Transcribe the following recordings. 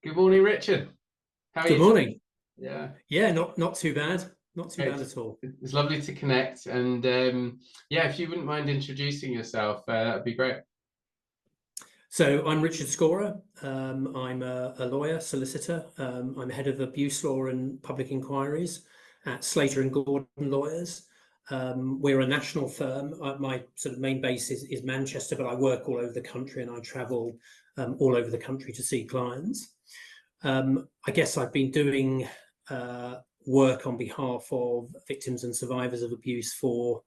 Good morning, Richard. How are Good you today? morning. Yeah, Yeah, not too bad. Not too bad great. at all. It's lovely to connect. And yeah, if you wouldn't mind introducing yourself, that would be great. So I'm Richard Scorer. I'm a lawyer, solicitor. I'm head of abuse law and public inquiries at Slater and Gordon Lawyers. We're a national firm. My sort of main base is Manchester, but I work all over the country and I travel all over the country to see clients. I guess I've been doing work on behalf of victims and survivors of abuse for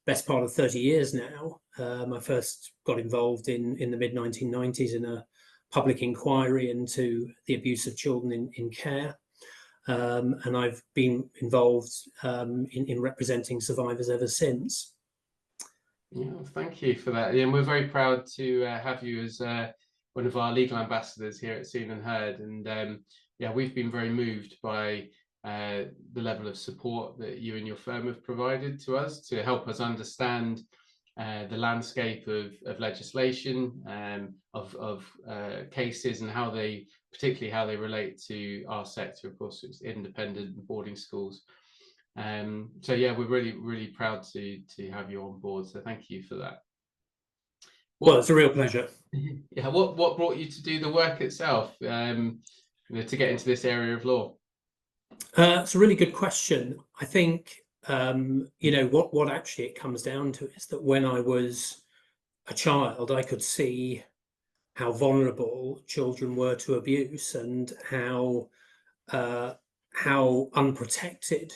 best part of 30 years now. I first got involved in the mid 1990s in a public inquiry into the abuse of children in care. And I've been involved in representing survivors ever since. Yeah, thank you for that. Yeah, and we're very proud to have you as one of our legal ambassadors here at Seen and Heard. And yeah, we've been very moved by the level of support that you and your firm have provided to us to help us understand the landscape of legislation, of cases, and particularly how they relate to our sector. Of course, it's independent boarding schools. So yeah, we're really proud to have you on board. So thank you for that. Well, it's a real pleasure. Yeah, what brought you to do the work itself? To get into this area of law. It's a really good question. I think what actually it comes down to is that when I was a child, I could see how vulnerable children were to abuse and how unprotected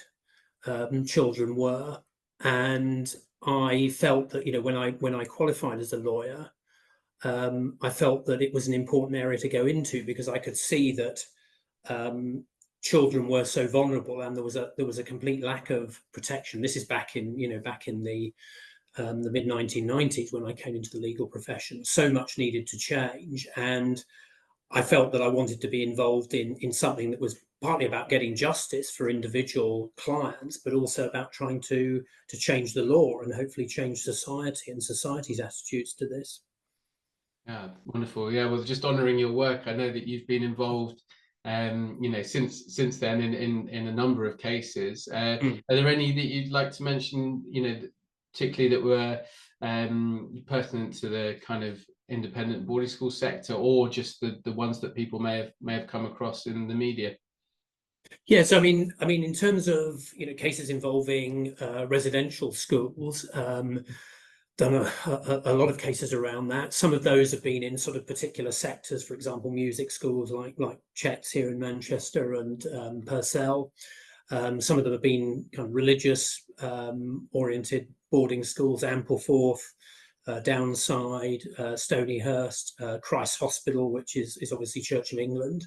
children were. And I felt that when I qualified as a lawyer, I felt that it was an important area to go into because I could see that children were so vulnerable and there was a complete lack of protection. This is back in the mid 1990s when I came into the legal profession. So much needed to change, and I felt that I wanted to be involved in something that was partly about getting justice for individual clients, but also about trying to change the law and hopefully change society and society's attitudes to this. Yeah, wonderful. Yeah, well, just honouring your work, I know that you've been involved, since then in a number of cases. Are there any that you'd like to mention, particularly that were pertinent to the kind of independent boarding school sector, or just the ones that people may have come across in the media? Yes, I mean, in terms of cases involving residential schools, done a lot of cases around that. Some of those have been in sort of particular sectors, for example, music schools like Chet's here in Manchester and Purcell. Some of them have been kind of religious oriented boarding schools, Ampleforth, Downside, Stonyhurst, Christ Hospital, which is obviously Church of England.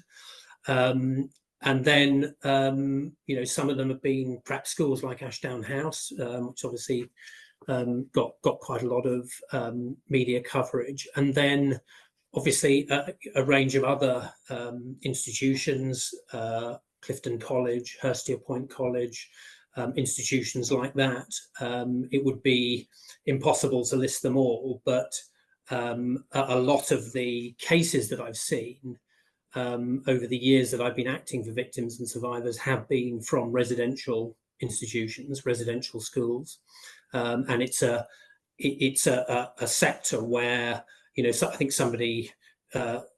And then, some of them have been prep schools like Ashdown House, which obviously got quite a lot of media coverage. And then, obviously, a range of other institutions, Clifton College, Hurstier Point College, institutions like that. It would be impossible to list them all, but a lot of the cases that I've seen over the years that I've been acting for victims and survivors have been from residential institutions, residential schools, and it's a sector where I think somebody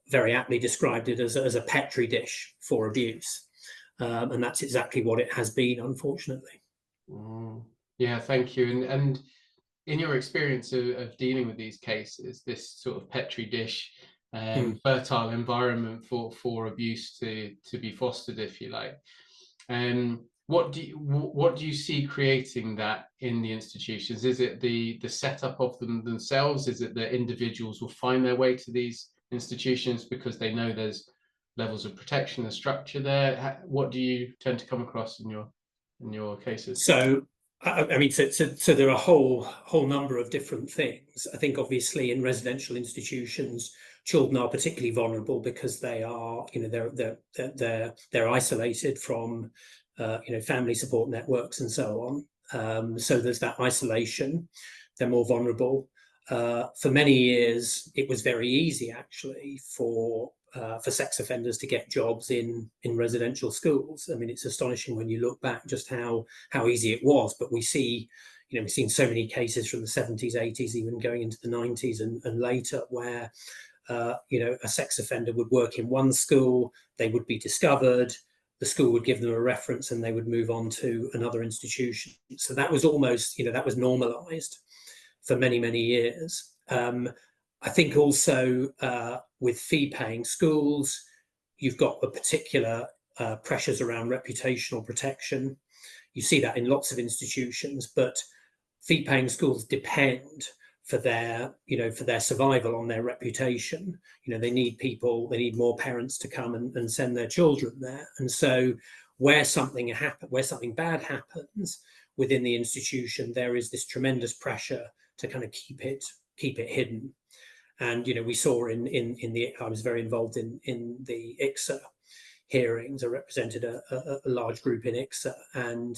very aptly described it as a petri dish for abuse, and that's exactly what it has been, unfortunately. Yeah, thank you. And in your experience of dealing with these cases, this sort of petri dish, fertile environment for abuse to be fostered, if you like. What do you see creating that in the institutions? Is it the setup of them themselves? Is it that individuals will find their way to these institutions because they know there's levels of protection and structure there? What do you tend to come across in your cases? So so there are a whole number of different things. I think obviously in residential institutions, children are particularly vulnerable because they are, they're isolated from, family support networks and so on. So there's that isolation. They're more vulnerable. For many years, it was very easy actually for for sex offenders to get jobs in residential schools. I mean, it's astonishing when you look back just how easy it was. But we see, we've seen so many cases from the 70s, 80s, even going into the 90s and later, where a sex offender would work in one school, they would be discovered, the school would give them a reference, and they would move on to another institution. So that was almost, that was normalized for many, many years. I think also with fee-paying schools, you've got a particular pressures around reputational protection. You see that in lots of institutions, but fee-paying schools depend for their survival on their reputation. They need people, they need more parents to come and send their children there. And so where something bad happens within the institution, there is this tremendous pressure to kind of keep it hidden. And we saw I was very involved in the ICSA hearings. I represented a large group in ICSA, and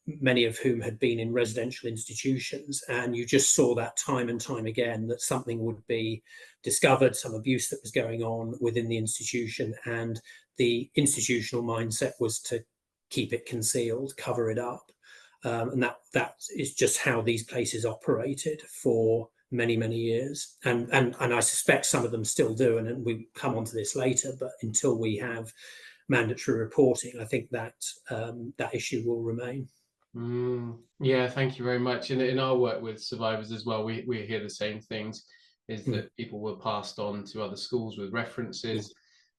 many of whom had been in residential institutions, and you just saw that time and time again, that something would be discovered, some abuse that was going on within the institution, and the institutional mindset was to keep it concealed, cover it up. And that is just how these places operated for many, many years. And I suspect some of them still do, and we come on to this later, but until we have mandatory reporting, I think that that issue will remain. Yeah, thank you very much. In our work with survivors as well, we hear the same things, is that people were passed on to other schools with references,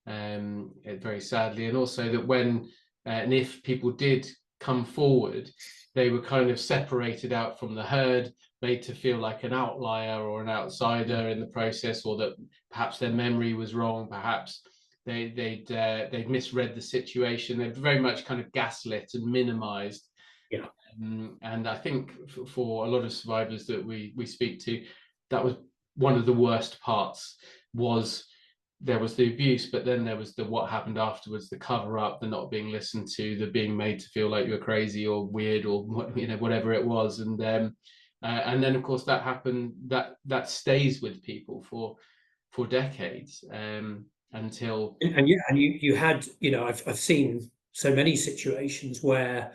very sadly, and also that when and if people did come forward, they were kind of separated out from the herd, made to feel like an outlier or an outsider in the process, or that perhaps their memory was wrong, perhaps they'd misread the situation. They're very much kind of gaslit and minimized. Yeah. And I think for a lot of survivors that we speak to, that was one of the worst parts. Was there was the abuse, but then there was the what happened afterwards, the cover up, the not being listened to, the being made to feel like you're crazy or weird or whatever it was. And then of course that happened, that stays with people for decades, until you had I've seen so many situations where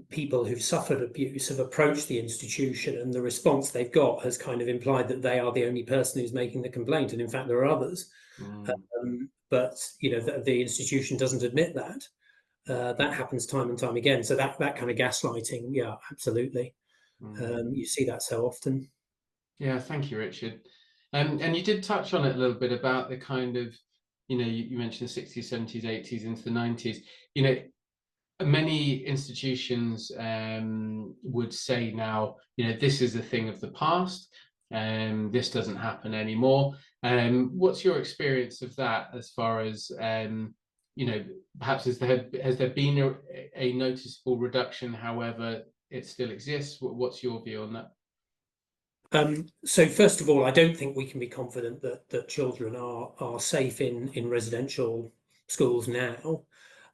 people who've suffered abuse have approached the institution, and the response they've got has kind of implied that they are the only person who's making the complaint, and in fact there are others. But the institution doesn't admit that. That happens time and time again. So that kind of gaslighting, yeah, absolutely. You see that so often. Yeah, thank you, Richard. And you did touch on it a little bit about the kind of, you mentioned the 60s, 70s, 80s into the 90s. Many institutions would say now, this is a thing of the past, and this doesn't happen anymore. What's your experience of that, as far as perhaps has there been a noticeable reduction, however it still exists? What's your view on that? So first of all, I don't think we can be confident that children are safe in residential schools now.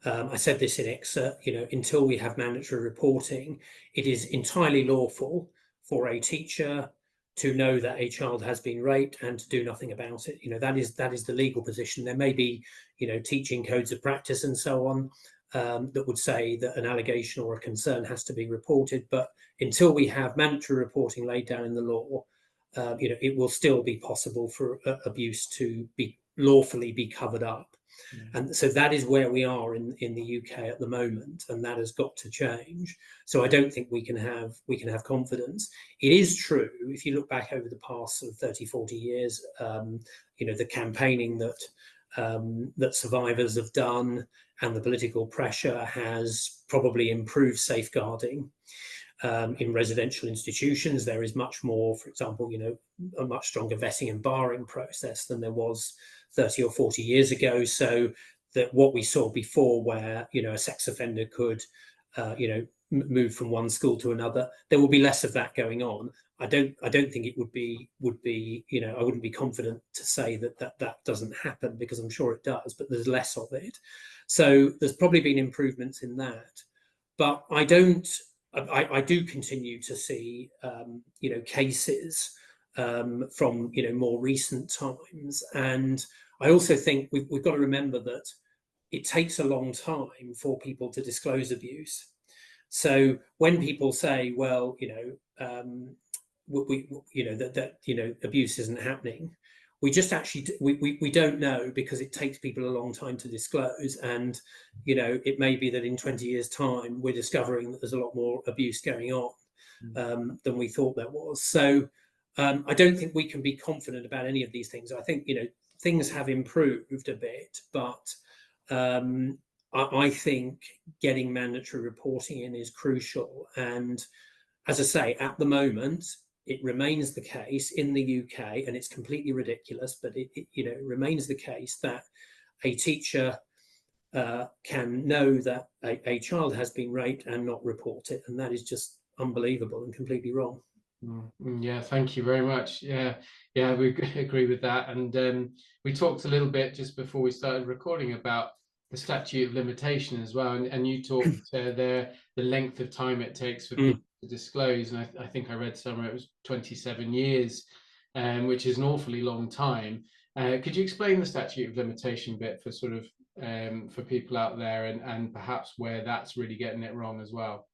I said this in ICSA, until we have mandatory reporting, it is entirely lawful for a teacher to know that a child has been raped and to do nothing about it. That is the legal position. There may be, teaching codes of practice and so on that would say that an allegation or a concern has to be reported. But until we have mandatory reporting laid down in the law, it will still be possible for abuse to be lawfully be covered up. And so that is where we are in the UK at the moment, and that has got to change. So I don't think we can have confidence. It is true, if you look back over the past sort of 30, 40 years, the campaigning that survivors have done and the political pressure has probably improved safeguarding in residential institutions. There is much more, for example, a much stronger vetting and barring process than there was 30 or 40 years ago. So that what we saw before, where a sex offender could move from one school to another, there will be less of that going on. I don't think it would be I wouldn't be confident to say that doesn't happen, because I'm sure it does, but there's less of it. So there's probably been improvements in that, but I do continue to see cases from more recent times. And I also think we've got to remember that it takes a long time for people to disclose abuse. So when people say, well, that abuse isn't happening, we just actually we don't know, because it takes people a long time to disclose. And it may be that in 20 years time we're discovering that there's a lot more abuse going on than we thought there was. So I don't think we can be confident about any of these things. I think things have improved a bit, but I think getting mandatory reporting in is crucial. And as I say, at the moment, it remains the case in the UK, and it's completely ridiculous, but it remains the case that a teacher can know that a child has been raped and not report it, and that is just unbelievable and completely wrong. Yeah, thank you very much. Yeah, we agree with that. And we talked a little bit just before we started recording about the statute of limitation as well, and you talked the length of time it takes for people to disclose, and I think I read somewhere it was 27 years, which is an awfully long time. Could you explain the statute of limitation bit for sort of for people out there, and perhaps where that's really getting it wrong as well?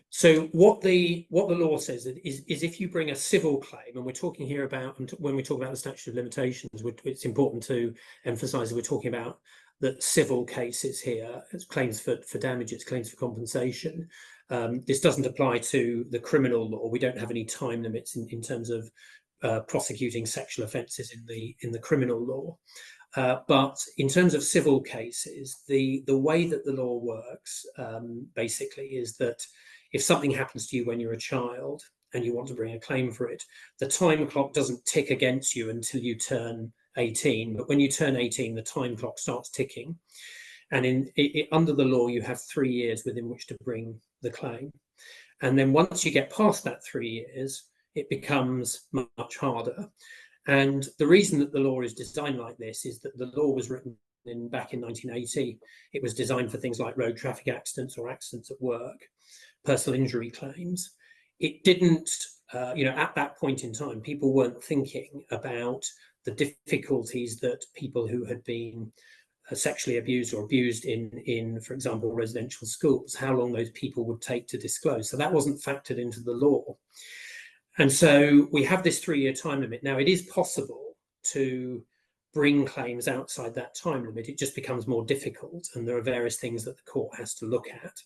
So what the law says is if you bring a civil claim, and we're talking here about, when we talk about the statute of limitations, it's important to emphasize that we're talking about the civil cases here, it's claims for damages, claims for compensation. This doesn't apply to the criminal law. We don't have any time limits in terms of prosecuting sexual offences in the criminal law. But in terms of civil cases, the way that the law works basically is that if something happens to you when you're a child and you want to bring a claim for it, the time clock doesn't tick against you until you turn 18. But when you turn 18, the time clock starts ticking. And under the law, you have 3 years within which to bring the claim. And then once you get past that 3 years, it becomes much harder. And the reason that the law is designed like this is that the law was written back in 1980. It was designed for things like road traffic accidents or accidents at work, personal injury claims. It didn't, at that point in time, people weren't thinking about the difficulties that people who had been sexually abused or abused in, for example, residential schools, how long those people would take to disclose. So that wasn't factored into the law. And so we have this 3-year time limit. Now, it is possible to bring claims outside that time limit. It just becomes more difficult, and there are various things that the court has to look at,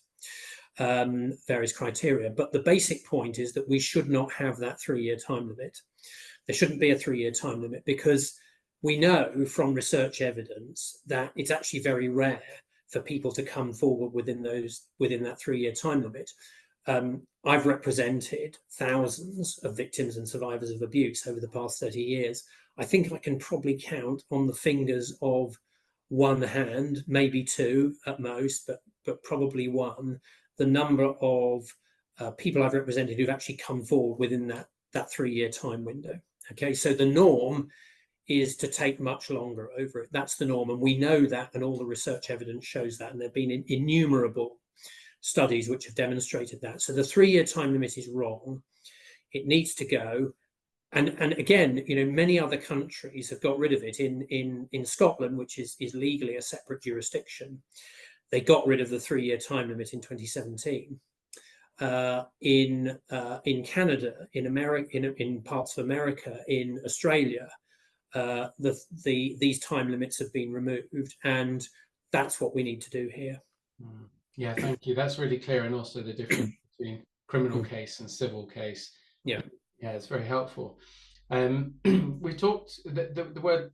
various criteria. But the basic point is that we should not have that 3-year time limit. There shouldn't be a 3-year time limit, because we know from research evidence that it's actually very rare for people to come forward within that 3-year time limit. I've represented thousands of victims and survivors of abuse over the past 30 years. I think I can probably count on the fingers of one hand, maybe two at most, but probably one, the number of people I've represented who've actually come forward within that 3-year time window. Okay, so the norm is to take much longer over it. That's the norm, and we know that, and all the research evidence shows that, and there have been innumerable studies which have demonstrated that. So the 3-year time limit is wrong. It needs to go. And again, many other countries have got rid of it. In Scotland, which is legally a separate jurisdiction, they got rid of the 3-year time limit in 2017. In Canada, in America, in parts of America, in Australia, these time limits have been removed, and that's what we need to do here. Yeah, thank you. That's really clear, and also the difference between criminal case and civil case. Yeah, it's very helpful. We talked the word,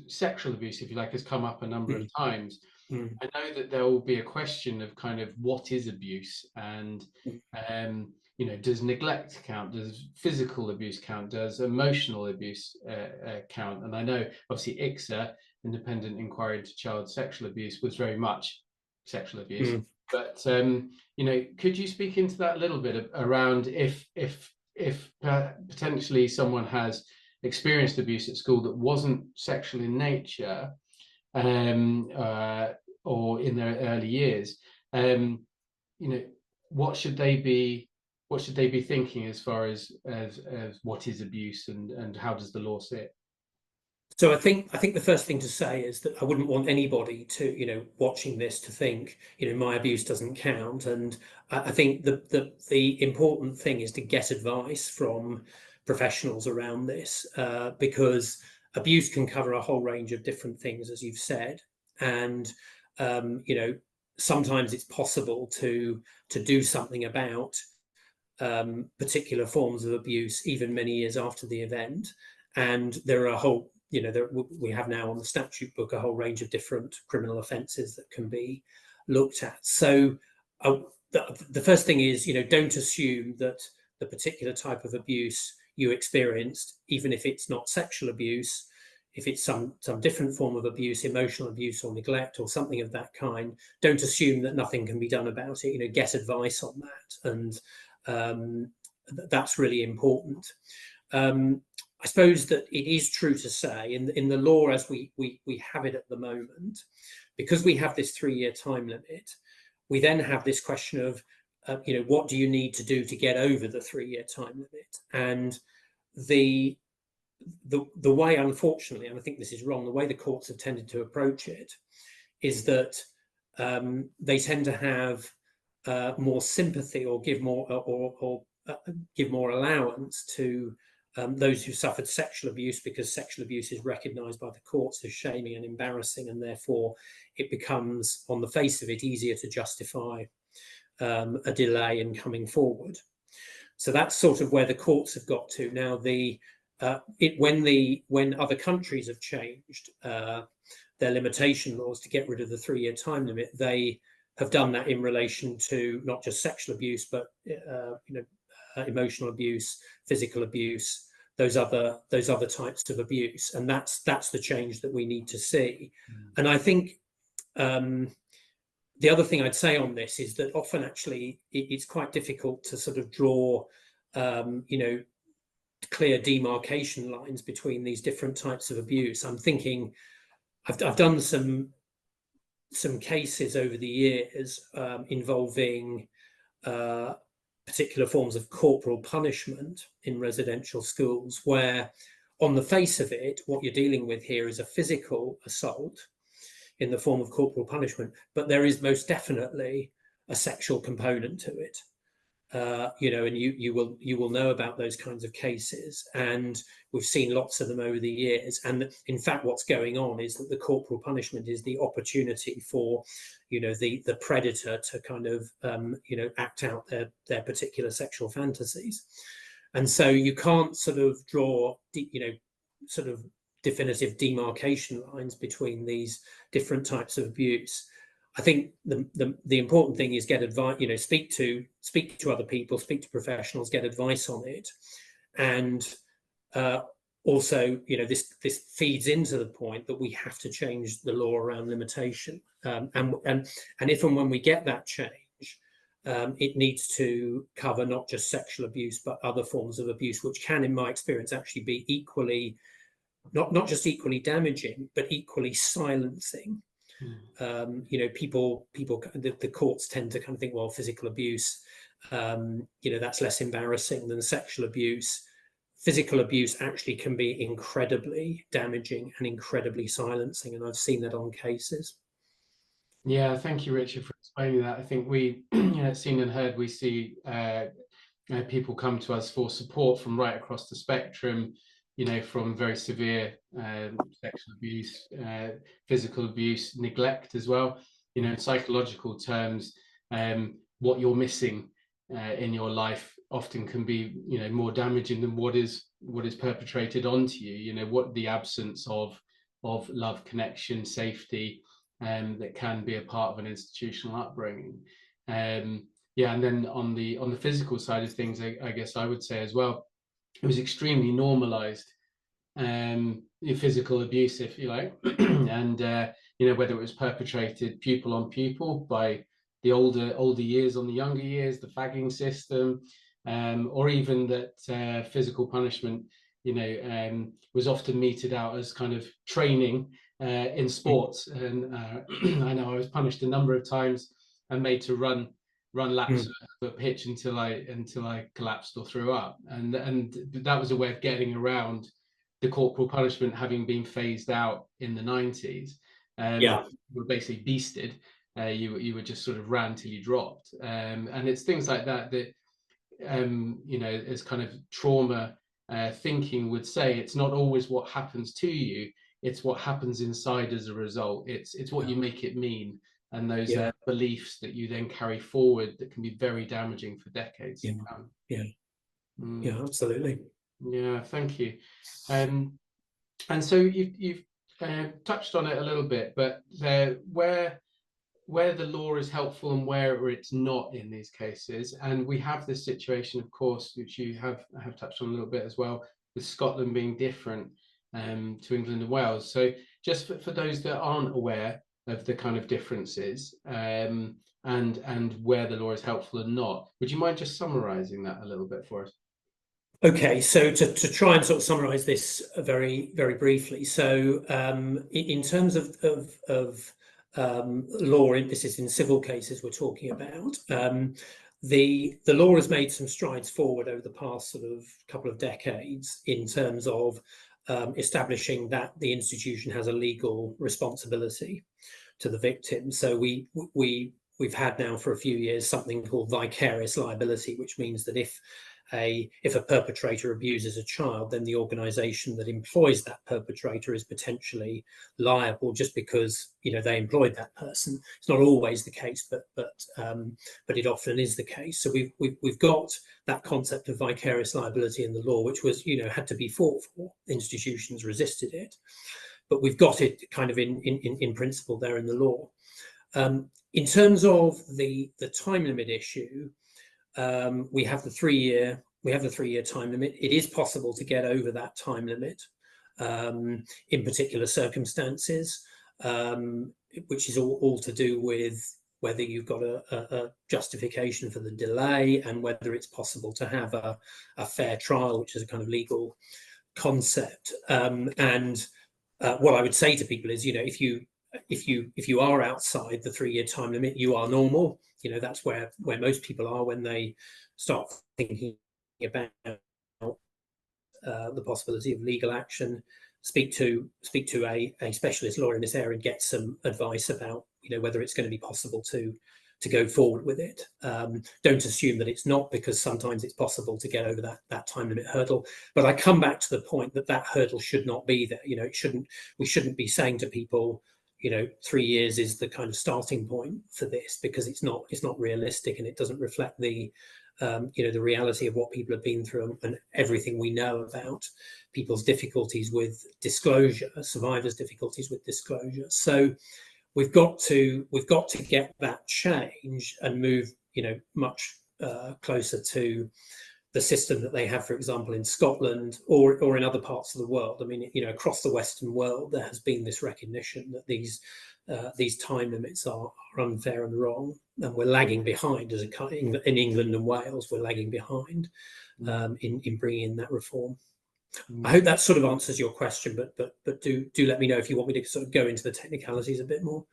sexual abuse, if you like, has come up a number of times. I know that there will be a question of kind of what is abuse, and does neglect count? Does physical abuse count? Does emotional abuse count? And I know obviously IICSA, Independent Inquiry into Child Sexual Abuse, was very much sexual abuse. But could you speak into that a little bit around if potentially someone has experienced abuse at school that wasn't sexual in nature, or in their early years, what should they be what should they be thinking as far as what is abuse and how does the law see it? So I think the first thing to say is that I wouldn't want anybody to, watching this to think, my abuse doesn't count. And I think the important thing is to get advice from professionals around this, because abuse can cover a whole range of different things, as you've said. And sometimes it's possible to do something about particular forms of abuse even many years after the event. And there are a whole we have now on the statute book a whole range of different criminal offences that can be looked at. So the first thing is, don't assume that the particular type of abuse you experienced, even if it's not sexual abuse, if it's some different form of abuse, emotional abuse or neglect or something of that kind, don't assume that nothing can be done about it. Get advice on that, and that's really important. I suppose that it is true to say in the law as we have it at the moment, because we have this 3-year time limit, we then have this question of, what do you need to do to get over the 3-year time limit? And the way, unfortunately, and I think this is wrong, the way the courts have tended to approach it is that they tend to have more sympathy or give more give more allowance to those who suffered sexual abuse, because sexual abuse is recognised by the courts as shaming and embarrassing, and therefore it becomes, on the face of it, easier to justify a delay in coming forward. So that's sort of where the courts have got to now. When other countries have changed their limitation laws to get rid of the 3-year time limit, they have done that in relation to not just sexual abuse, but emotional abuse, physical abuse, those other types of abuse, and that's the change that we need to see. And I think the other thing I'd say on this is that often actually it's quite difficult to sort of draw clear demarcation lines between these different types of abuse. I'm thinking I've done some cases over the years involving particular forms of corporal punishment in residential schools, where on the face of it, what you're dealing with here is a physical assault in the form of corporal punishment, but there is most definitely a sexual component to it. And you will know about those kinds of cases, and we've seen lots of them over the years. And in fact, what's going on is that the corporal punishment is the opportunity for the predator to kind of act out their particular sexual fantasies. And so you can't sort of draw sort of definitive demarcation lines between these different types of abuse. I think the important thing is get advice, speak to other people, speak to professionals, get advice on it. And also, this feeds into the point that we have to change the law around limitation. And if and when we get that change, it needs to cover not just sexual abuse, but other forms of abuse, which can, in my experience, actually be equally, not just equally damaging, but equally silencing. People, the courts tend to kind of think, well, physical abuse, that's less embarrassing than sexual abuse. Physical abuse actually can be incredibly damaging and incredibly silencing, and I've seen that on cases. Yeah, thank you, Richard, for explaining that. I think we, Seen and Heard, we see people come to us for support from right across the spectrum, from very severe sexual abuse, physical abuse, neglect as well. In psychological terms, what you're missing in your life often can be, more damaging than what is perpetrated onto you. What the absence of love, connection, safety, that can be a part of an institutional upbringing. And then on the physical side of things, I guess I would say as well, it was extremely normalized, physical abuse, if you like, and whether it was perpetrated pupil on pupil by the older years on the younger years, the fagging system, or even that physical punishment, was often meted out as kind of training in sports. And I know I was punished a number of times and made to run run laps of a pitch until I collapsed or threw up, and that was a way of getting around the corporal punishment having been phased out in the 90s. Yeah. You were basically beasted. You were just sort of ran till you dropped, and it's things like that you know, as kind of trauma thinking would say, it's not always what happens to you, it's what happens inside as a result. It's what you make it mean, and those beliefs that you then carry forward that can be very damaging for decades to come. Yeah, absolutely. Yeah, thank you. And so you've touched on it a little bit, but where the law is helpful and where it's not in these cases. And we have this situation, of course, which you have touched on a little bit as well, with Scotland being different to England and Wales. So just for those that aren't aware of the kind of differences and where the law is helpful and not, would you mind just summarising that a little bit for us? Okay, so to try and sort of summarize this very, very briefly. So in terms of law, this is in civil cases we're talking about. The law has made some strides forward over the past sort of couple of decades in terms of establishing that the institution has a legal responsibility to the victim. So we've had now for a few years something called vicarious liability, which means that if a perpetrator abuses a child, then the organisation that employs that perpetrator is potentially liable just because, you know, they employed that person. It's not always the case, but it often is the case. So we've got that concept of vicarious liability in the law, which was, you know, had to be fought for. Institutions resisted it, but we've got it kind of in principle there in the law. In terms of the time limit issue, we have the 3-year time limit. It is possible to get over that time limit in particular circumstances, which is all to do with whether you've got a justification for the delay and whether it's possible to have a fair trial, which is a kind of legal concept. And what I would say to people is, you know, if you are outside the 3-year time limit, you are normal. You know, that's where most people are when they start thinking about the possibility of legal action. Speak to a specialist lawyer in this area and get some advice about, you know, whether it's going to be possible to go forward with it. Don't assume that it's not, because sometimes it's possible to get over that time limit hurdle. But I come back to the point that hurdle should not be there. You know, we shouldn't be saying to people, you know, 3 years is the kind of starting point for this, because it's not realistic, and it doesn't reflect the you know, the reality of what people have been through and everything we know about people's difficulties with disclosure, survivors' difficulties with disclosure. So we've got to get that change and move, you know, much closer to the system that they have, for example, in Scotland or in other parts of the world. I mean, you know, across the Western world, there has been this recognition that these time limits are unfair and wrong, and we're lagging behind as in England and Wales. We're lagging behind in bringing in that reform. I hope that sort of answers your question, but do let me know if you want me to sort of go into the technicalities a bit more.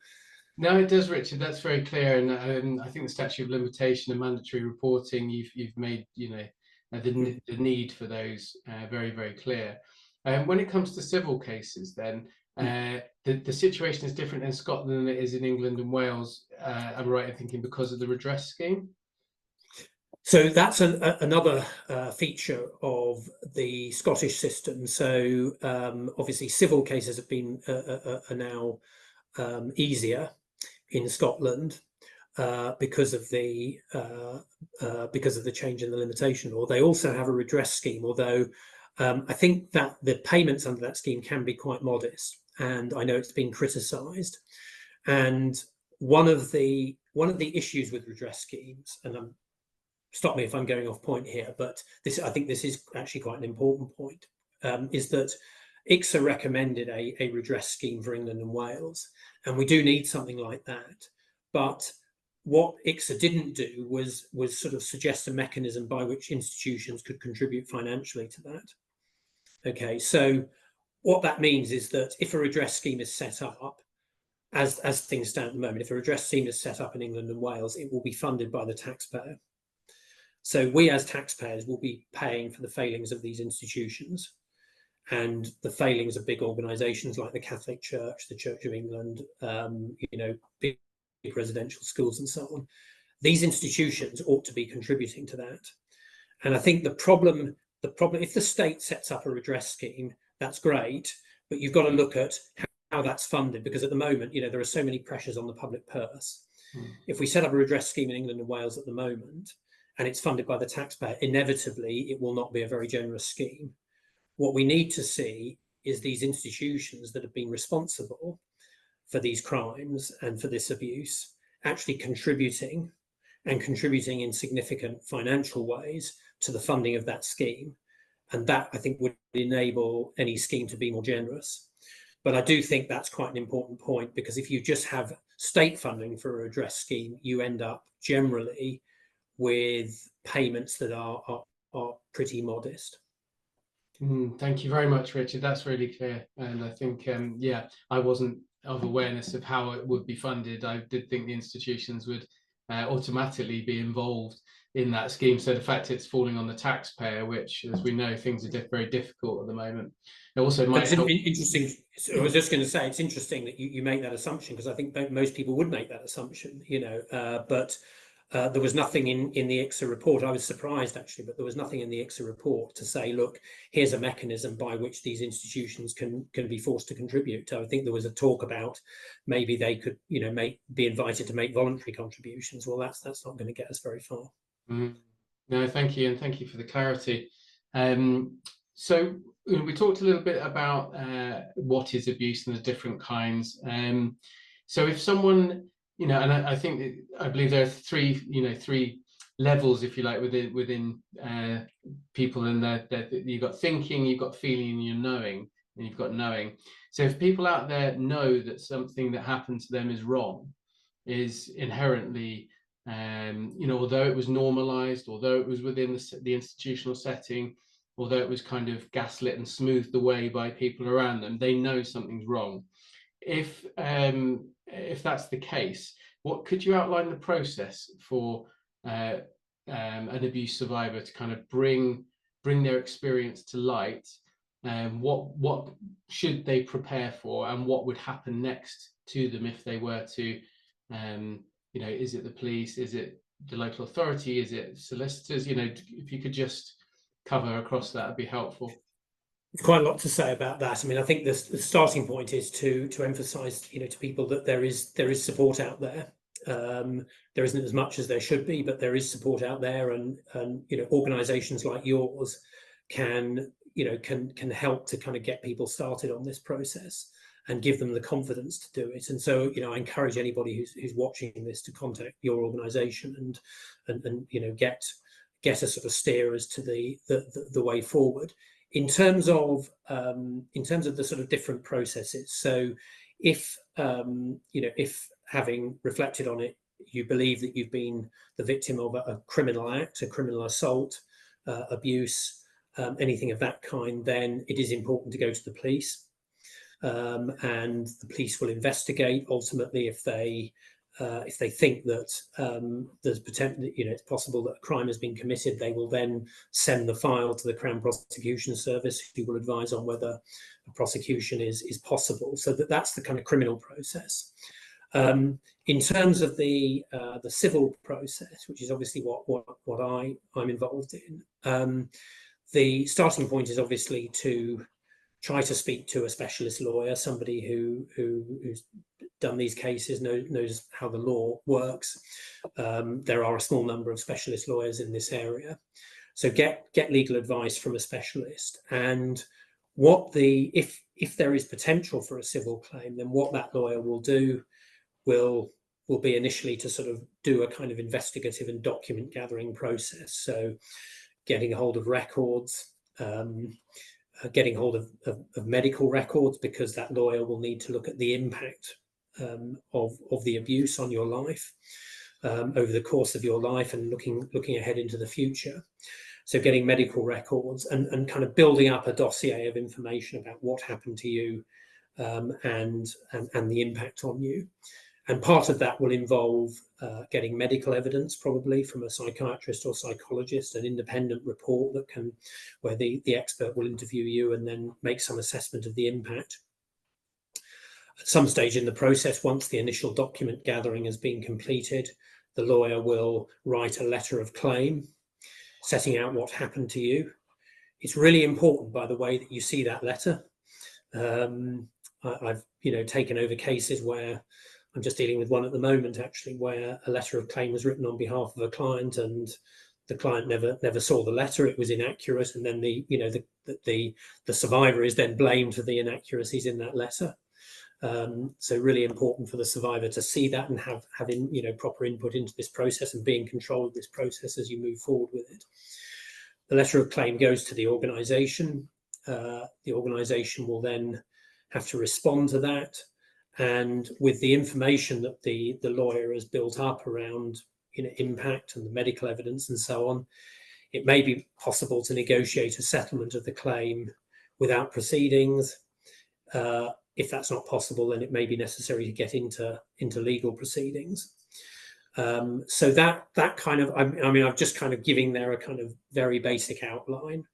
No, it does, Richard. That's very clear, and I think the statute of limitation and mandatory reporting, you've made, you know, the need for those very, very clear. When it comes to civil cases, then the situation is different in Scotland than it is in England and Wales. I'm right in thinking, because of the redress scheme. So that's another feature of the Scottish system. So obviously, civil cases have been are now easier in Scotland because of the change in the limitation law. They also have a redress scheme, although I think that the payments under that scheme can be quite modest, and I know it's been criticised. And one of the issues with redress schemes, and stop me if I'm going off point here, but I think this is actually quite an important point, is that ICSA recommended a redress scheme for England and Wales, and we do need something like that. But what ICSA didn't do was sort of suggest a mechanism by which institutions could contribute financially to that. Okay, so what that means is that if a redress scheme is set up, as things stand at the moment, if a redress scheme is set up in England and Wales, it will be funded by the taxpayer. So we as taxpayers will be paying for the failings of these institutions and the failings of big organisations like the Catholic Church, the Church of England, big residential schools and so on. These institutions ought to be contributing to that. And I think the problem, if the state sets up a redress scheme, that's great, but you've got to look at how that's funded, because at the moment, there are so many pressures on the public purse. If we set up a redress scheme in England and Wales at the moment, and it's funded by the taxpayer, inevitably it will not be a very generous scheme. What we need to see is these institutions that have been responsible for these crimes and for this abuse actually contributing in significant financial ways to the funding of that scheme. And that, I think, would enable any scheme to be more generous. But I do think that's quite an important point, because if you just have state funding for a redress scheme, you end up generally with payments that are pretty modest. Thank you very much, Richard. That's really clear. And I think, I wasn't of awareness of how it would be funded. I did think the institutions would automatically be involved in that scheme. So the fact it's falling on the taxpayer, which, as we know, things are very difficult at the moment. It also might help. Interesting. I was just going to say, it's interesting that you make that assumption, because I think most people would make that assumption, but there was nothing in the ICSA report. I was surprised, actually, but there was nothing in the ICSA report to say, look, here's a mechanism by which these institutions can be forced to contribute. So I think there was a talk about maybe they could, be invited to make voluntary contributions. Well, that's not going to get us very far. No, thank you, and thank you for the clarity. So we talked a little bit about what is abuse and the different kinds. So if someone, and I believe there are three levels, if you like, within people, and that you've got thinking, you've got feeling, and you're knowing, and you've got knowing. So if people out there know that something that happened to them is wrong, is inherently, although it was normalized, although it was within the institutional setting, although it was kind of gaslit and smoothed away by people around them, they know something's wrong. If that's the case, what could you outline the process for an abuse survivor to kind of bring their experience to light? What should they prepare for, and what would happen next to them if they were to, is it the police? Is it the local authority? Is it solicitors? If you could just cover across that, would be helpful. There's quite a lot to say about that. I mean, I think the starting point is to emphasise, to people that there is support out there. There isn't as much as there should be, but there is support out there, and organisations like yours can help to kind of get people started on this process and give them the confidence to do it. And so, I encourage anybody who's watching this to contact your organisation and get a sort of steer as to the way forward. In terms of the sort of different processes, so if having reflected on it, you believe that you've been the victim of a criminal act, a criminal assault, abuse, anything of that kind, then it is important to go to the police, and the police will investigate. Ultimately, if they think that there's potential, it's possible that a crime has been committed, they will then send the file to the Crown Prosecution Service, who will advise on whether a prosecution is possible. So that's the kind of criminal process. In terms of the civil process, which is obviously what I'm involved in, the starting point is obviously to try to speak to a specialist lawyer, somebody who's done these cases, knows how the law works. There are a small number of specialist lawyers in this area, so get legal advice from a specialist. And if there is potential for a civil claim, then what that lawyer will do will be initially to sort of do a kind of investigative and document gathering process. So getting a hold of records, getting hold of medical records, because that lawyer will need to look at the impact of the abuse on your life over the course of your life, and looking ahead into the future. So getting medical records and kind of building up a dossier of information about what happened to you and the impact on you. And part of that will involve getting medical evidence, probably from a psychiatrist or psychologist, an independent report where the expert will interview you and then make some assessment of the impact. At some stage in the process, once the initial document gathering has been completed, the lawyer will write a letter of claim, setting out what happened to you. It's really important, by the way, that you see that letter. I've taken over cases where I'm just dealing with one at the moment, actually, where a letter of claim was written on behalf of a client, and the client never saw the letter. It was inaccurate, and then the survivor is then blamed for the inaccuracies in that letter. So really important for the survivor to see that and have proper input into this process and be in control of this process as you move forward with it. The letter of claim goes to the organisation. The organisation will then have to respond to that, and with the information that the lawyer has built up around impact and the medical evidence and so on, it may be possible to negotiate a settlement of the claim without proceedings. If that's not possible, then it may be necessary to get into legal proceedings. So that kind of, I've just kind of giving there a kind of very basic outline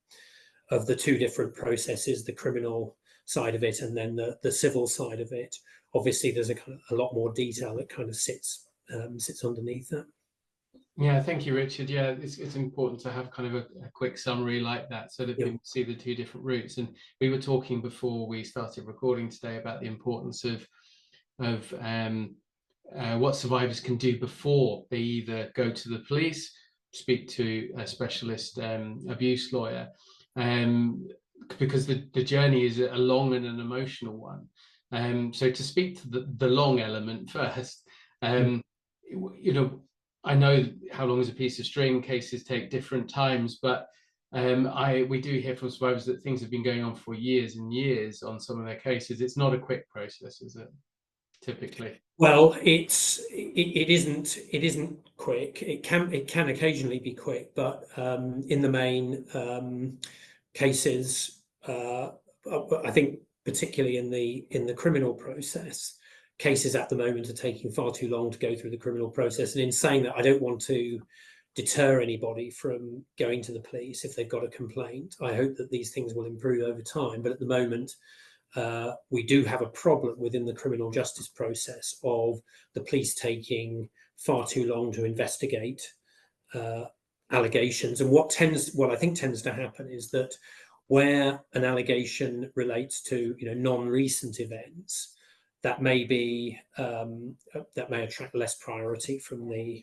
of the two different processes, the criminal side of it and then the civil side of it. Obviously, there's a lot more detail that kind of sits underneath that. Yeah, thank you, Richard. Yeah, it's important to have kind of a quick summary like that so that people see the two different routes. And we were talking before we started recording today about the importance of what survivors can do before they either go to the police, speak to a specialist abuse lawyer, because the journey is a long and an emotional one. So to speak to the long element first, I know how long is a piece of string, cases take different times, but we do hear from survivors that things have been going on for years and years on some of their cases. It's not a quick process, is it? Typically. Well, it isn't quick. It can occasionally be quick, but in the main, cases, I think particularly in the criminal process, cases at the moment are taking far too long to go through the criminal process. And in saying that, I don't want to deter anybody from going to the police if they've got a complaint. I hope that these things will improve over time, but at the moment, we do have a problem within the criminal justice process of the police taking far too long to investigate allegations. And what I think tends to happen is that where an allegation relates to non-recent events, that may attract less priority from the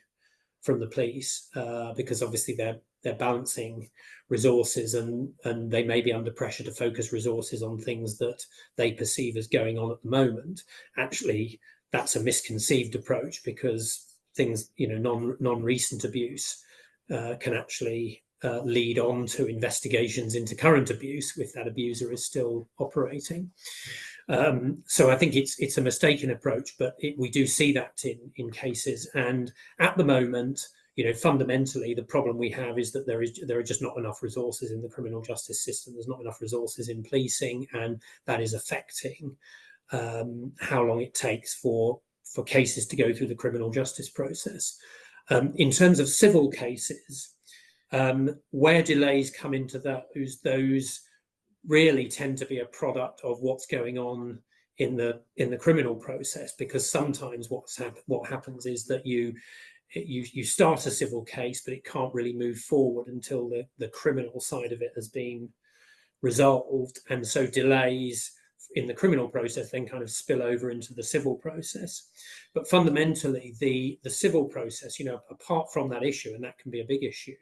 police, because obviously they're balancing resources and they may be under pressure to focus resources on things that they perceive as going on at the moment. Actually, that's a misconceived approach, because things, non-recent abuse can actually lead on to investigations into current abuse if that abuser is still operating. So I think it's a mistaken approach, but we do see that in cases. And at the moment, fundamentally, the problem we have is that there are just not enough resources in the criminal justice system. There's not enough resources in policing, and that is affecting how long it takes for cases to go through the criminal justice process. In terms of civil cases, where delays come into those really tend to be a product of what's going on in the criminal process, because sometimes what happens is that you start a civil case, but it can't really move forward until the criminal side of it has been resolved, and so delays in the criminal process then kind of spill over into the civil process. But fundamentally, the civil process, apart from that issue, and that can be a big issue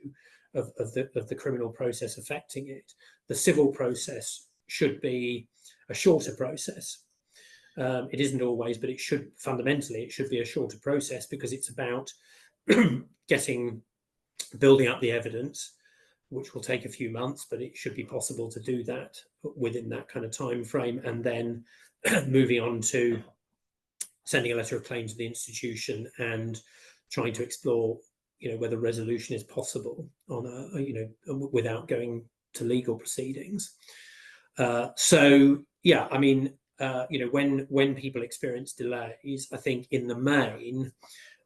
of the criminal process affecting it, the civil process should be a shorter process. It isn't always, but it should be a shorter process, because it's about building up the evidence, which will take a few months, but it should be possible to do that within that kind of time frame, and then moving on to sending a letter of claim to the institution and trying to explore whether resolution is possible without going to legal proceedings. So yeah, when people experience delays, I think in the main,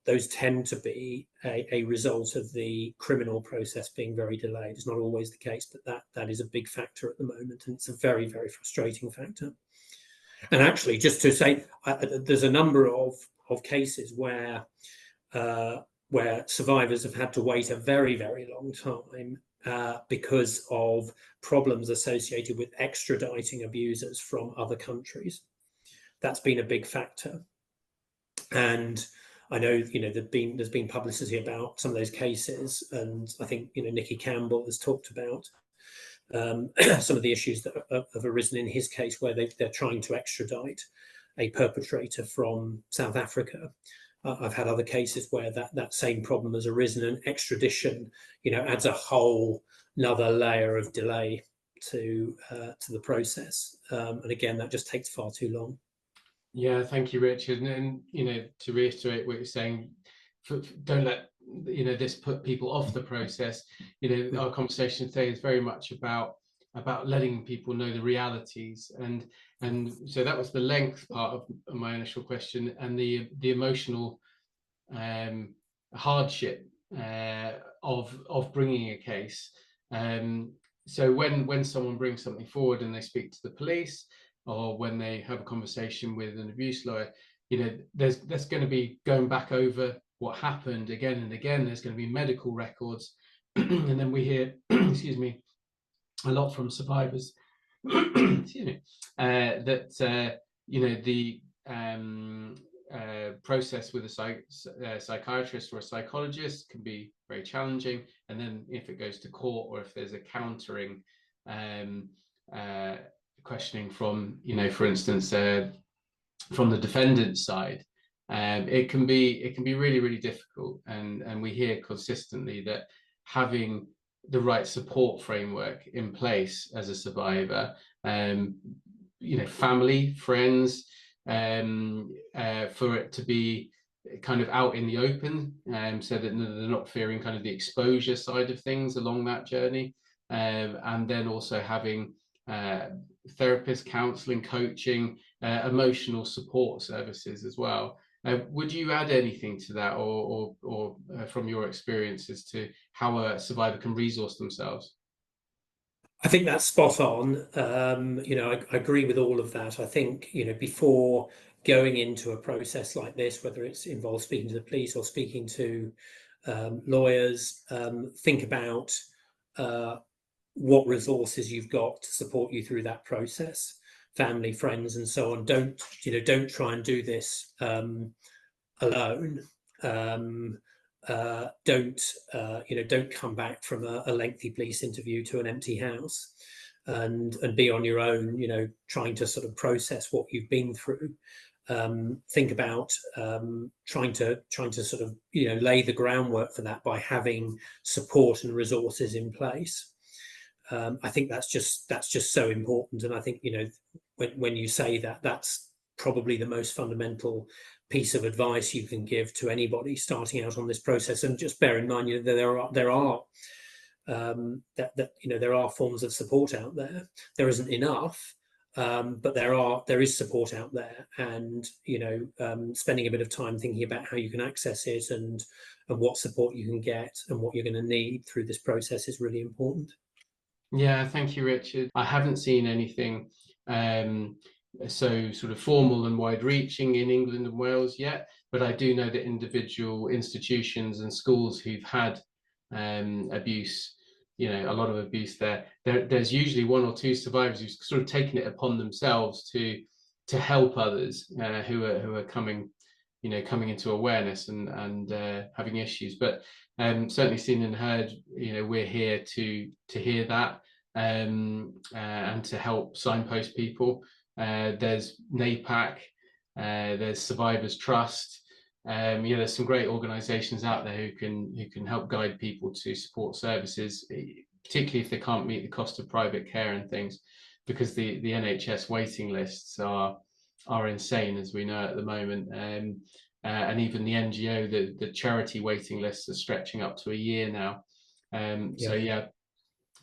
those tend to be a result of the criminal process being very delayed. It's not always the case, but that is a big factor at the moment, and it's a very, very frustrating factor. And actually, just to say, there's a number of cases where survivors have had to wait a very, very long time because of problems associated with extraditing abusers from other countries. That's been a big factor. And I know, there's been publicity about some of those cases, and I think, Nicky Campbell has talked about some of the issues that have arisen in his case, where they're trying to extradite a perpetrator from South Africa. I've had other cases where that same problem has arisen, and extradition, adds a whole another layer of delay to the process. And again, that just takes far too long. Yeah, thank you, Richard. And to reiterate what you're saying, don't let this put people off the process. Our conversation today is very much about letting people know the realities, and so that was the length part of my initial question, and the emotional hardship of bringing a case. So when someone brings something forward and they speak to the police, or when they have a conversation with an abuse lawyer, there's going to be going back over what happened again and again. There's going to be medical records, and then we hear, excuse me, a lot from survivors, excuse me, that the process with a psychiatrist or a psychologist can be very challenging, and then if it goes to court, or if there's a countering questioning from, for instance, from the defendant's side, it can be really, really difficult. And we hear consistently that having the right support framework in place as a survivor, family, friends, for it to be kind of out in the open, so that they're not fearing kind of the exposure side of things along that journey, and then also having therapists, counselling, coaching, emotional support services as well. Would you add anything to that, or from your experience, as to how a survivor can resource themselves? I think that's spot on. I agree with all of that. I think, before going into a process like this, whether it's involves speaking to the police or speaking to lawyers, think about what resources you've got to support you through that process, family, friends, and so on. Don't try and do this alone. Don't come back from a lengthy police interview to an empty house and be on your own, trying to sort of process what you've been through. Think about trying to sort of lay the groundwork for that by having support and resources in place. I think that's just so important, and I think when you say that, that's probably the most fundamental piece of advice you can give to anybody starting out on this process. And just bear in mind, there are forms of support out there. There isn't enough, but there is support out there, and spending a bit of time thinking about how you can access it and what support you can get and what you're going to need through this process is really important. Yeah, thank you, Richard. I haven't seen anything so sort of formal and wide-reaching in England and Wales yet, but I do know that individual institutions and schools who've had abuse, a lot of abuse there's usually one or two survivors who've sort of taken it upon themselves to help others who are coming into awareness and having issues. But certainly seen and heard, we're here to hear that, and to help signpost people. There's NAPAC, there's Survivors Trust. There's some great organisations out there who can help guide people to support services, particularly if they can't meet the cost of private care and things, because the NHS waiting lists are insane, as we know at the moment. And even the NGO, the charity waiting lists are stretching up to a year now. So yeah,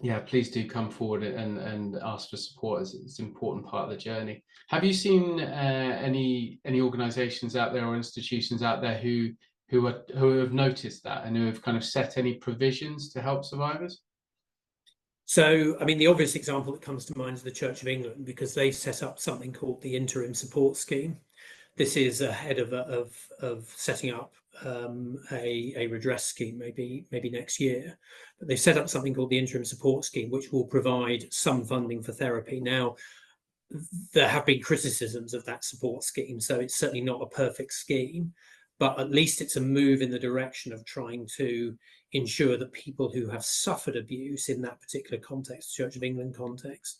yeah, please do come forward and ask for support, as it's an important part of the journey. Have you seen any organisations out there or institutions out there who have noticed that and who have kind of set any provisions to help survivors? So, I mean, the obvious example that comes to mind is the Church of England, because they set up something called the Interim Support Scheme. This is ahead of setting up a redress scheme, maybe next year. But they've set up something called the Interim Support Scheme, which will provide some funding for therapy. Now, there have been criticisms of that support scheme, so it's certainly not a perfect scheme, but at least it's a move in the direction of trying to ensure that people who have suffered abuse in that particular context, Church of England context,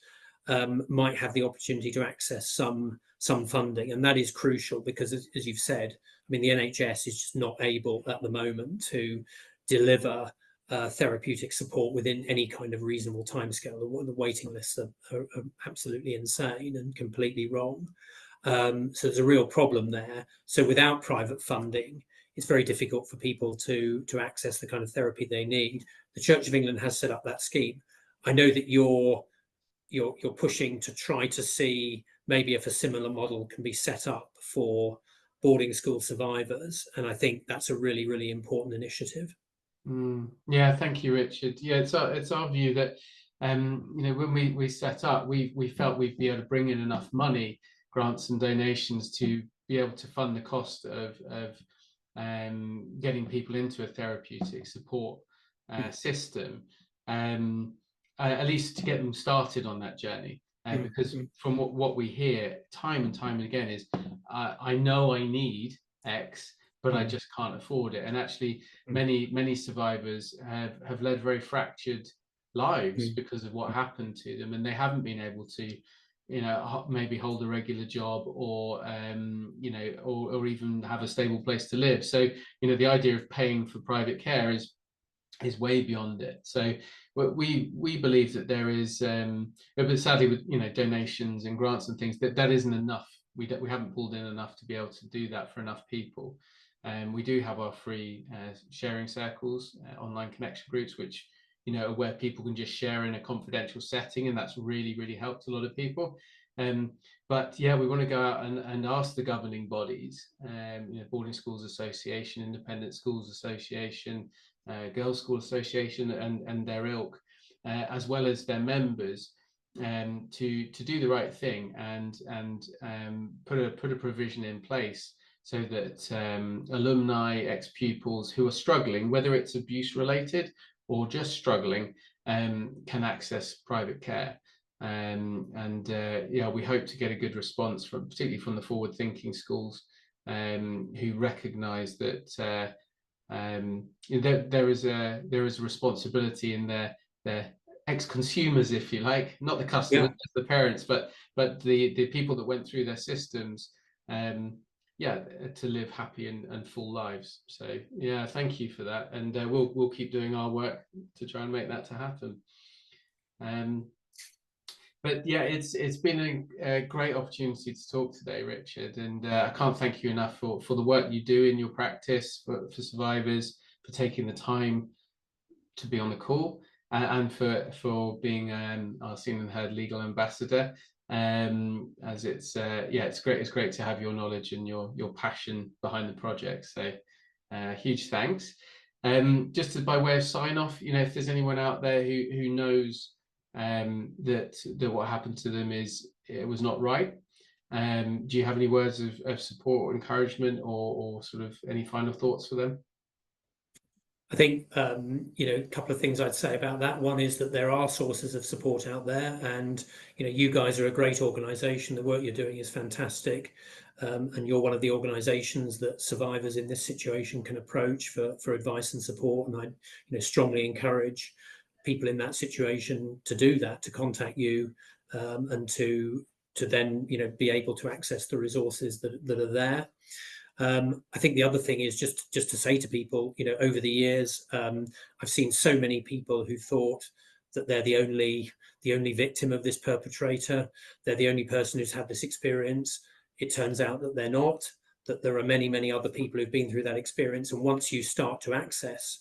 might have the opportunity to access some funding. And that is crucial because, as you've said, I mean, the NHS is just not able at the moment to deliver therapeutic support within any kind of reasonable timescale. The waiting lists are absolutely insane and completely wrong. So there's a real problem there. So without private funding, it's very difficult for people to access the kind of therapy they need. The Church of England has set up that scheme. I know that you're pushing to try to see maybe if a similar model can be set up for boarding school survivors, and I think that's a really, really important initiative. Yeah, thank you, Richard. Yeah, it's our view that when we set up, we felt we'd be able to bring in enough money, grants and donations, to be able to fund the cost of getting people into a therapeutic support system, at least to get them started on that journey. Because from what we hear time and time again is, I know I need X, but I just can't afford it. And actually, many survivors have led very fractured lives because of what happened to them, and they haven't been able to, maybe hold a regular job, or or even have a stable place to live. So, the idea of paying for private care is way beyond it. So we believe that there is, but sadly, with donations and grants and things, that isn't enough. We haven't pulled in enough to be able to do that for enough people. We do have our free sharing circles, online connection groups, which are where people can just share in a confidential setting, and that's really helped a lot of people. But yeah, we want to go out and ask the governing bodies, Boarding Schools Association, Independent Schools Association, Girls' School Association, and their ilk, as well as their members, to do the right thing and put a provision in place so that alumni, ex-pupils who are struggling, whether it's abuse related or just struggling, can access private care. We hope to get a good response particularly from the forward-thinking schools, who recognise that there is a responsibility in their ex-consumers, if you like, not the customers, the parents, but the people that went through their systems, to live happy and full lives. So yeah, thank you for that, and we'll keep doing our work to try and make that to happen. But yeah, it's been a great opportunity to talk today, Richard, and I can't thank you enough for the work you do in your practice for survivors, for taking the time to be on the call, and for being our Seen and Heard legal ambassador. As it's great to have your knowledge and your passion behind the project. So huge thanks. Just by way of sign off, if there's anyone out there who knows that what happened to them it was not right, do you have any words of support or encouragement, or sort of any final thoughts for them? I think a couple of things I'd say about that. One is that there are sources of support out there, and you guys are a great organisation. The work you're doing is fantastic, and you're one of the organisations that survivors in this situation can approach for advice and support. And I strongly encourage people in that situation to do that, to contact you, and to then be able to access the resources that are there. I think the other thing is just to say to people, over the years, I've seen so many people who thought that they're the only victim of this perpetrator. They're the only person who's had this experience. It turns out that they're not, that there are many other people who've been through that experience. And once you start to access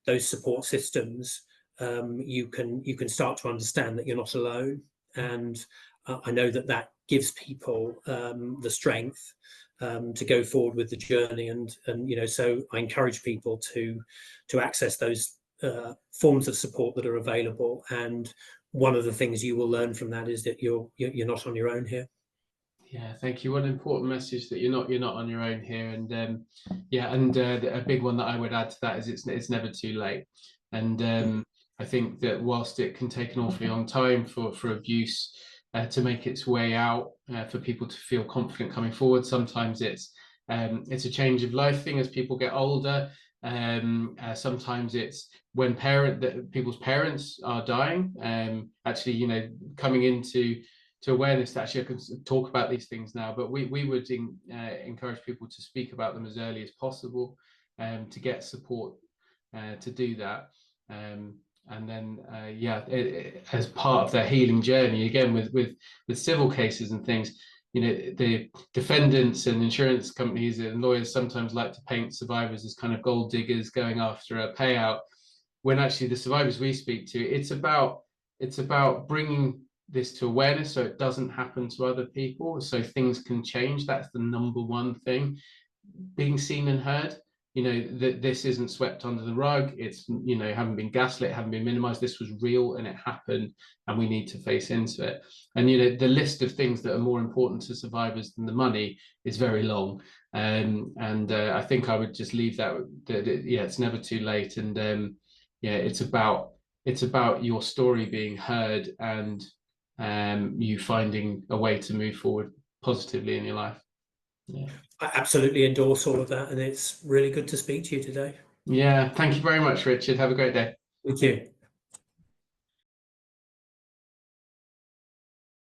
those support systems, you can start to understand that you're not alone. And I know that gives people the strength to go forward with the journey, and so I encourage people to access those forms of support that are available. And one of the things you will learn from that is that you're not on your own here. Yeah, thank you. What an important message, that you're not on your own here. And a big one that I would add to that is it's never too late. And I think that whilst it can take an awfully long time for abuse to make its way out, for people to feel confident coming forward, sometimes it's a change of life thing as people get older. Sometimes it's when people's parents are dying. Actually, coming into awareness that actually I can talk about these things now, but we would encourage people to speak about them as early as possible, to get support to do that. And then as part of their healing journey, again with civil cases and things, the defendants and insurance companies and lawyers sometimes like to paint survivors as kind of gold diggers going after a payout, when actually the survivors we speak to, it's about bringing this to awareness so it doesn't happen to other people, so things can change. That's the number one thing, being seen and heard. That this isn't swept under the rug. It's haven't been gaslit, haven't been minimized. This was real and it happened, and we need to face into it. And the list of things that are more important to survivors than the money is very long. I think I would just leave that it's never too late. And it's about your story being heard, and you finding a way to move forward positively in your life. Yeah. I absolutely endorse all of that, and it's really good to speak to you today. Yeah, thank you very much, Richard. Have a great day. Thank you.